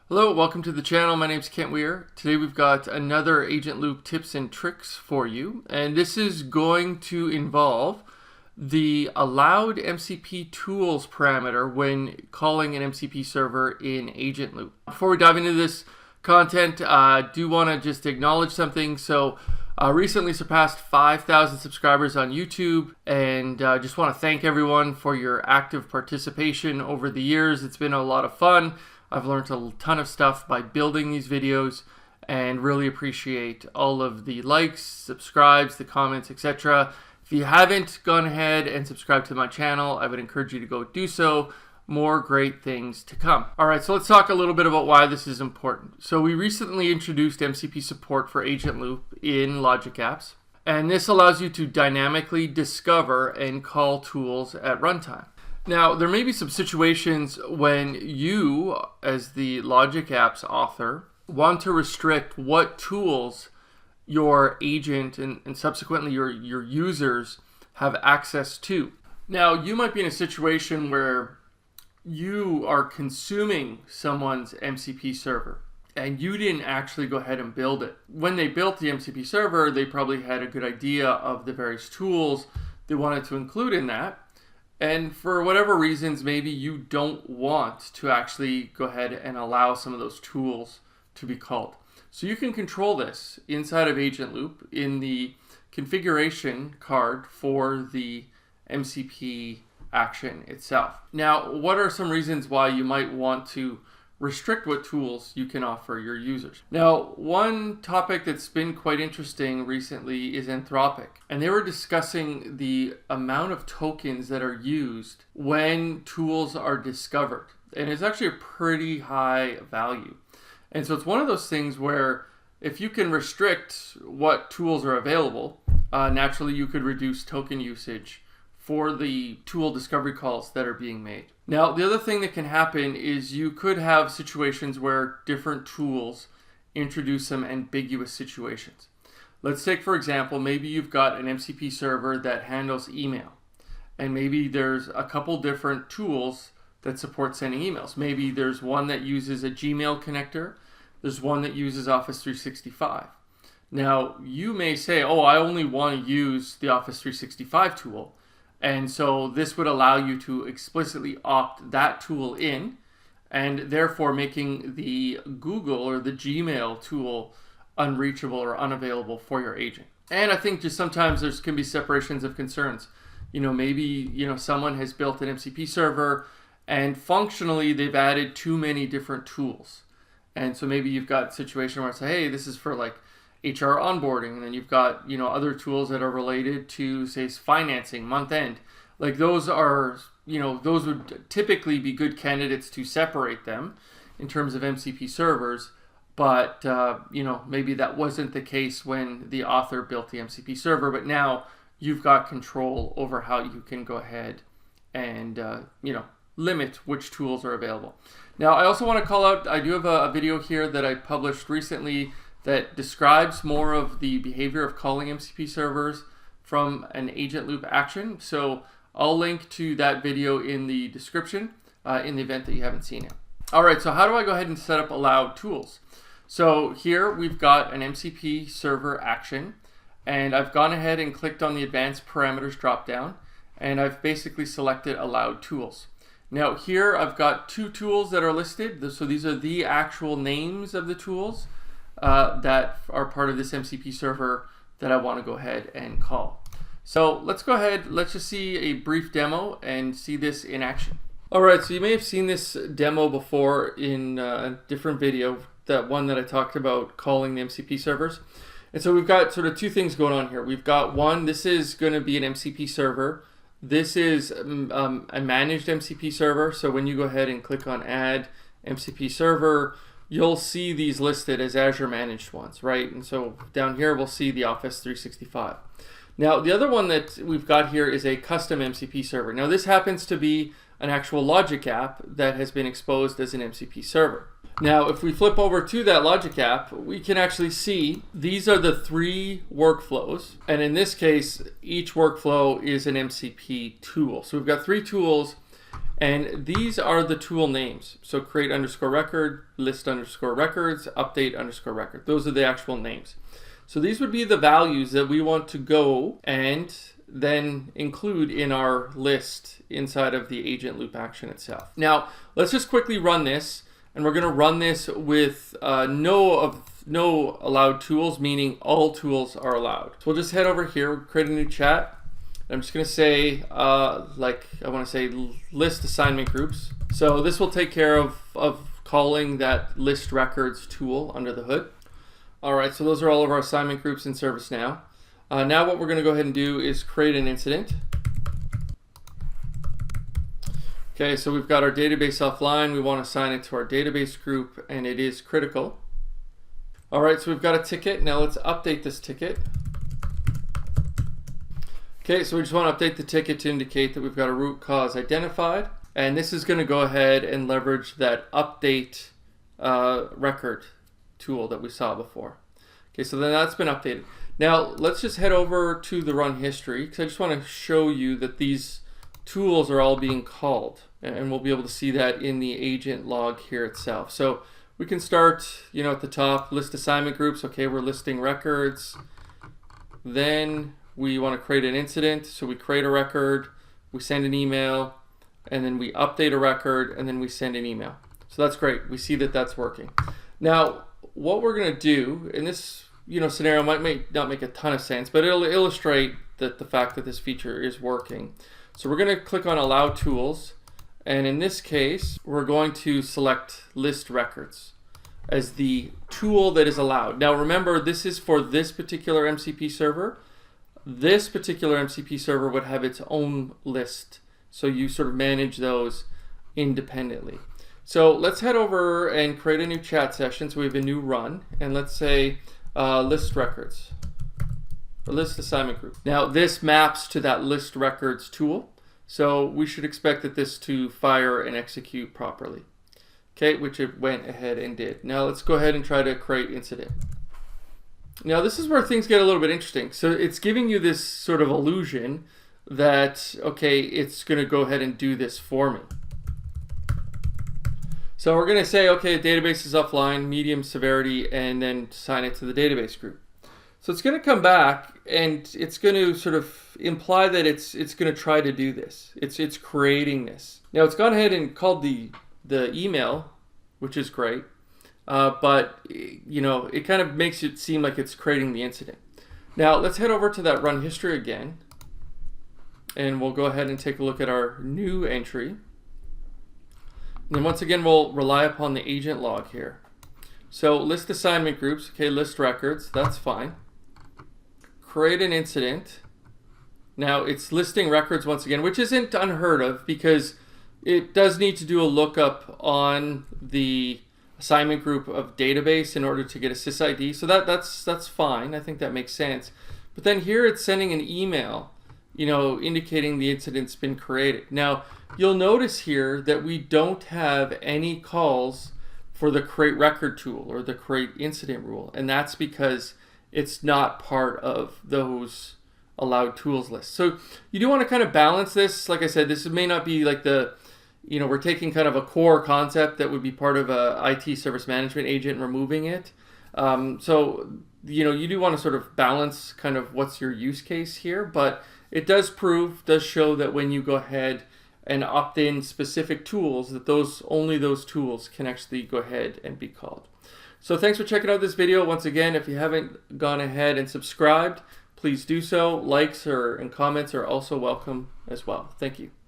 Hello, welcome to the channel. My name is Kent Weir. Today we've got another Agent Loop tips and tricks for you, and this is going to involve the Allowed MCP Tools parameter when calling an MCP server in Agent Loop. Before we dive into this content, I do want to just acknowledge something. So recently surpassed 5,000 subscribers on YouTube, and just want to thank everyone for your active participation over the years. It's been a lot of fun. I've learned a ton of stuff by building these videos and really appreciate all of the likes, subscribes, the comments, etc. If you haven't gone ahead and subscribed to my channel, I would encourage you to go do so. More great things to come. All right, so let's talk a little bit about why this is important. So we recently introduced MCP support for Agent Loop in Logic Apps, and this allows you to dynamically discover and call tools at runtime. Now, there may be some situations when you, as the Logic Apps author, want to restrict what tools your agent and subsequently your users have access to. Now, you might be in a situation where you are consuming someone's MCP server and you didn't actually go ahead and build it. When they built the MCP server, they probably had a good idea of the various tools they wanted to include in that. And for whatever reasons, maybe you don't want to actually go ahead and allow some of those tools to be called. So you can control this inside of Agent Loop in the configuration card for the MCP action itself. Now, what are some reasons why you might want to restrict what tools you can offer your users? Now, one topic that's been quite interesting recently is Anthropic, and they were discussing the amount of tokens that are used when tools are discovered, and it's actually a pretty high value. And so it's one of those things where if you can restrict what tools are available, naturally you could reduce token usage for the tool discovery calls that are being made. Now, the other thing that can happen is you could have situations where different tools introduce some ambiguous situations. Let's take, for example, maybe you've got an MCP server that handles email, and maybe there's a couple different tools that support sending emails. Maybe there's one that uses a Gmail connector, there's one that uses Office 365. Now, you may say, oh, I only want to use the Office 365 tool. And so this would allow you to explicitly opt that tool in, and therefore making the Google or the Gmail tool unreachable or unavailable for your agent. And I think just sometimes there can be separations of concerns. Maybe someone has built an MCP server and functionally they've added too many different tools. And so maybe you've got a situation where it's like, hey, this is for like HR onboarding, and then you've got other tools that are related to, say, financing, month end. Like those are those would typically be good candidates to separate them in terms of MCP servers, but maybe that wasn't the case when the author built the MCP server, but now you've got control over how you can go ahead and limit which tools are available. Now, I also want to call out, I do have a video here that I published recently that describes more of the behavior of calling MCP servers from an Agent Loop action. So I'll link to that video in the description in the event that you haven't seen it. All right, so how do I go ahead and set up Allowed Tools? So here we've got an MCP server action, and I've gone ahead and clicked on the Advanced Parameters dropdown, and I've basically selected Allowed Tools. Now here I've got two tools that are listed. So these are the actual names of the tools that are part of this MCP server that I want to go ahead and call. So let's go ahead, let's just see a brief demo and see this in action. All right, so you may have seen this demo before in a different video, that one that I talked about calling the MCP servers. And so we've got sort of two things going on here. We've got one, this is going to be an MCP server. This is a managed MCP server. So when you go ahead and click on Add MCP Server, you'll see these listed as Azure managed ones, right? And so down here, we'll see the Office 365. Now, the other one that we've got here is a custom MCP server. Now, this happens to be an actual Logic app that has been exposed as an MCP server. Now, if we flip over to that Logic app, we can actually see these are the three workflows. And in this case, each workflow is an MCP tool. So we've got three tools, And these are the tool names. So create underscore record, list underscore records, update underscore record. Those are the actual names. So these would be the values that we want to go and then include in our list inside of the agent loop action itself. Now, let's just quickly run this, and we're going to run this with no allowed tools, meaning all tools are allowed. So we'll just head over here, create a new chat. I'm just going to say, I want to say list assignment groups. So this will take care of calling that list records tool under the hood. All right, so those are all of our assignment groups in ServiceNow. Now what we're going to go ahead and do is create an incident. Okay, so we've got our database offline. We want to assign it to our database group, and it is critical. All right, so we've got a ticket. Now let's update this ticket. Okay, so we just want to update the ticket to indicate that we've got a root cause identified. And this is going to go ahead and leverage that update record tool that we saw before. Okay, so then that's been updated. Now let's just head over to the run history, because I just want to show you that these tools are all being called, and we'll be able to see that in the agent log here itself. So we can start, at the top, list assignment groups. Okay, we're listing records. Then we want to create an incident. So we create a record, we send an email, and then we update a record, and then we send an email. So that's great. We see that that's working. Now, what we're going to do in this scenario might not make a ton of sense, but it'll illustrate that the fact that this feature is working. So we're going to click on Allow Tools, and in this case, we're going to select List Records as the tool that is allowed. Now remember, this is for this particular MCP server. This particular MCP server would have its own list, so you sort of manage those independently. So let's head over and create a new chat session. So we have a new run, and let's say list records, or list assignment group. Now this maps to that list records tool, so we should expect that this to fire and execute properly. Okay, which it went ahead and did. Now let's go ahead and try to create incident. Now this is where things get a little bit interesting. So it's giving you this sort of illusion that, okay, it's going to go ahead and do this for me. So we're going to say, okay, database is offline, medium severity, and then assign it to the database group. So it's going to come back, and it's going to sort of imply that it's going to try to do this. It's creating this. Now it's gone ahead and called the email, which is great, but it kind of makes it seem like it's creating the incident. Now let's head over to that run history again, and we'll go ahead and take a look at our new entry. And then once again, we'll rely upon the agent log here. So list assignment groups, okay, list records, that's fine. Create an incident. Now it's listing records once again, which isn't unheard of because it does need to do a lookup on the assignment group of database in order to get a sysid. So that's fine. I think that makes sense. But then here it's sending an email, indicating the incident's been created. Now, you'll notice here that we don't have any calls for the create record tool or the create incident rule, and that's because it's not part of those allowed tools list. So you do want to kind of balance this. Like I said, this may not be like we're taking kind of a core concept that would be part of a IT service management agent and removing it. So you do want to sort of balance kind of what's your use case here, but it does show that when you go ahead and opt in specific tools, that only those tools can actually go ahead and be called. So thanks for checking out this video. Once again, if you haven't gone ahead and subscribed, please do so. Likes and comments are also welcome as well. Thank you.